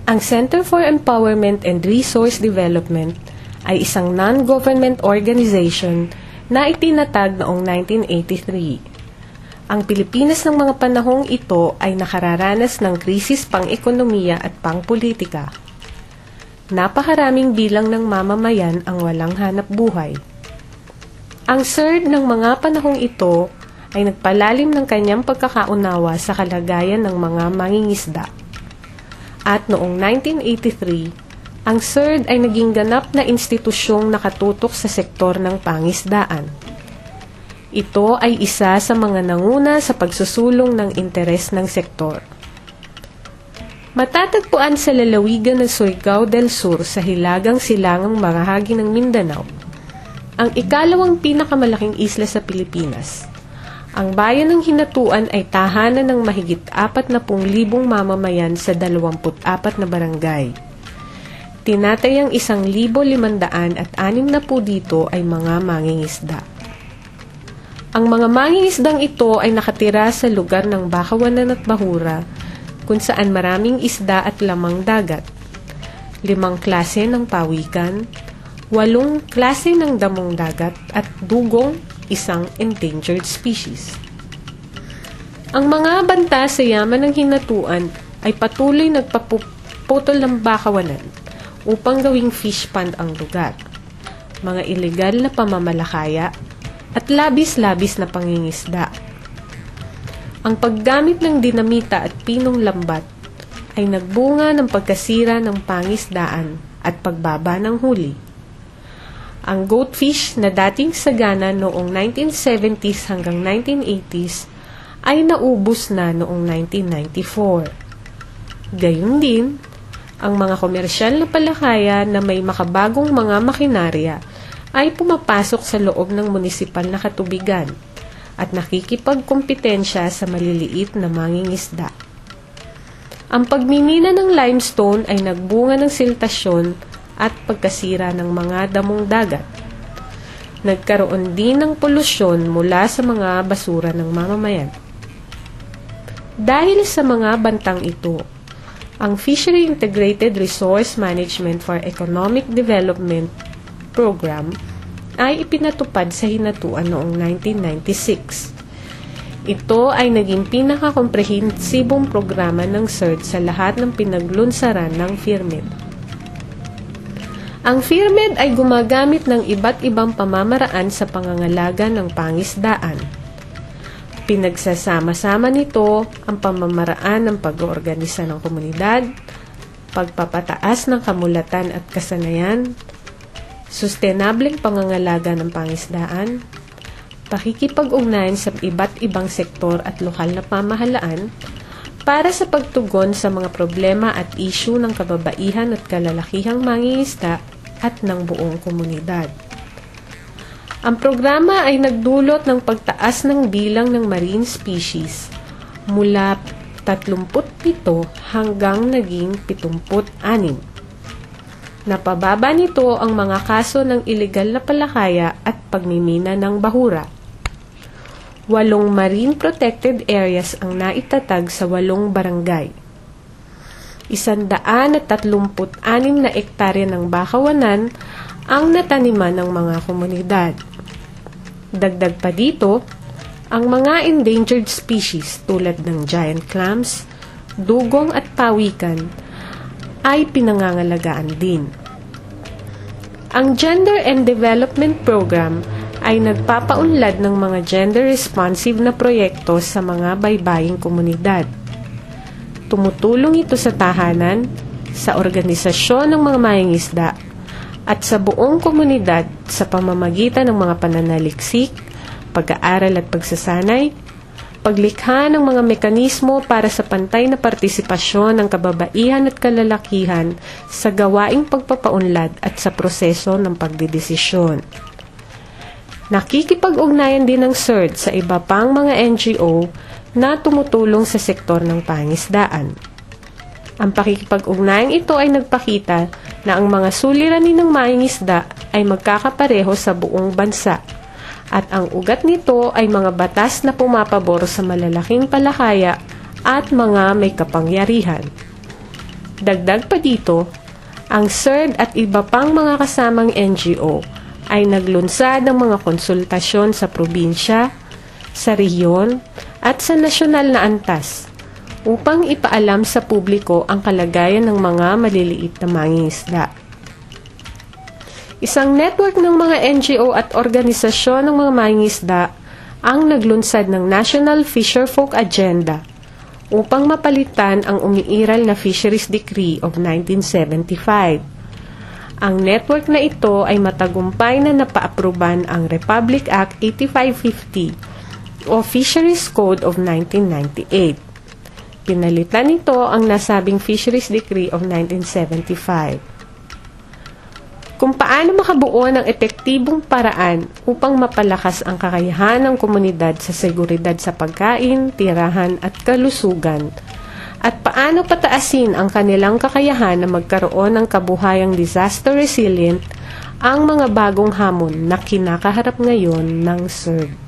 Ang Center for Empowerment and Resource Development ay isang non-government organization na itinatag noong 1983. Ang Pilipinas ng mga panahong ito ay nakararanas ng krisis pang-ekonomiya at pang-politika. Napakaraming bilang ng mamamayan ang walang hanap buhay. Ang CERD ng mga panahong ito ay nagpalalim ng kanyang pagkakaunawa sa kalagayan ng mga mangingisda. At noong 1983, ang CERD ay naging ganap na institusyong nakatutok sa sektor ng pangisdaan. Ito ay isa sa mga nanguna sa pagsusulong ng interes ng sektor. Matatagpuan sa lalawigan ng Surigao del Sur sa hilagang silangang bahagi ng Mindanao, ang ikalawang pinakamalaking isla sa Pilipinas. Ang bayan ng Hinatuan ay tahanan ng mahigit 40,000 mamamayan sa 24 na barangay. Tinatayang 1,500 at 60 dito ay mga mangingisda. Ang mga mangingisdang ito ay nakatira sa lugar ng Bakawanan at Bahura, kung saan maraming isda at lamang dagat, 5 klase ng pawikan, 8 klase ng damong dagat at dugong, isang endangered species. Ang mga banta sa yaman ng Hinatuan ay patuloy nagpaputol ng bakawanan upang gawing fish pond ang lugar, mga ilegal na pamamalakaya at labis-labis na pangingisda. Ang paggamit ng dinamita at pinong lambat ay nagbunga ng pagkasira ng pangisdaan at pagbaba ng huli. Ang goldfish na dating sagana noong 1970s hanggang 1980s ay naubos na noong 1994. Gayun din, ang mga komersyal na palakaya na may makabagong mga makinarya ay pumapasok sa loob ng munisipal na katubigan at nakikipagkompetensya sa maliliit na mangingisda. Ang pagmimina ng limestone ay nagbunga ng siltasyon at pagkasira ng mga damong dagat. Nagkaroon din ng polusyon mula sa mga basura ng mamamayan. Dahil sa mga bantang ito, ang Fishery Integrated Resource Management for Economic Development Program ay ipinatupad sa Hinatuan noong 1996. Ito ay naging pinakakomprehensibong programa ng CERD sa lahat ng pinaglunsaran ng FIRMED. Ang FIRMED ay gumagamit ng iba't ibang pamamaraan sa pangangalaga ng pangisdaan. Pinagsasama-sama nito ang pamamaraan ng pag-oorganisa ng komunidad, pagpapataas ng kamulatan at kasanayan, sustenableng pangangalaga ng pangisdaan, pakikipag-ugnayan sa iba't ibang sektor at lokal na pamahalaan para sa pagtugon sa mga problema at isyu ng kababaihan at kalalakihang mangingisda at ng buong komunidad. Ang programa ay nagdulot ng pagtaas ng bilang ng marine species mula 37 hanggang naging 76. Napababa nito ang mga kaso ng ilegal na palakaya at pagmimina ng bahura. 8 marine protected areas ang naitatag sa 8 barangay. 136 na ektarya ng bakawanan ang nataniman ng mga komunidad. Dagdag pa dito, ang mga endangered species tulad ng giant clams, dugong at pawikan ay pinangangalagaan din. Ang Gender and Development Program ay nagpapaunlad ng mga gender-responsive na proyekto sa mga baybaying komunidad. Tumutulong ito sa tahanan, sa organisasyon ng mga mangingisda, at sa buong komunidad sa pamamagitan ng mga pananaliksik, pag-aaral at pagsasanay, paglikha ng mga mekanismo para sa pantay na partisipasyon ng kababaihan at kalalakihan sa gawaing pagpapaunlad at sa proseso ng pagdedesisyon. Nakikipag-ugnayan din ng CERD sa iba pang mga NGO na tumutulong sa sektor ng pangisdaan. Ang pakikipag-ugnayang ito ay nagpakita na ang mga suliranin ng mangingisda ay magkakapareho sa buong bansa at ang ugat nito ay mga batas na pumapabor sa malalaking palakaya at mga may kapangyarihan. Dagdag pa dito, ang CERD at iba pang mga kasamang NGO ay naglunsad ng mga konsultasyon sa probinsya, sa rehiyon, at sa nasyonal na antas upang ipaalam sa publiko ang kalagayan ng mga maliliit na mangingisda. Isang network ng mga NGO at organisasyon ng mga mangingisda ang naglunsad ng National Fisherfolk Agenda upang mapalitan ang umiiral na Fisheries Decree of 1975. Ang network na ito ay matagumpay na napaapruban ang Republic Act 8550 o Fisheries Code of 1998. Pinalitan nito ang nasabing Fisheries Decree of 1975. Kung paano makabuo ng epektibong paraan upang mapalakas ang kakayahan ng komunidad sa seguridad sa pagkain, tirahan at kalusugan, at paano pataasin ang kanilang kakayahan na magkaroon ng kabuhayang disaster resilient ang mga bagong hamon na kinakaharap ngayon ng CERD.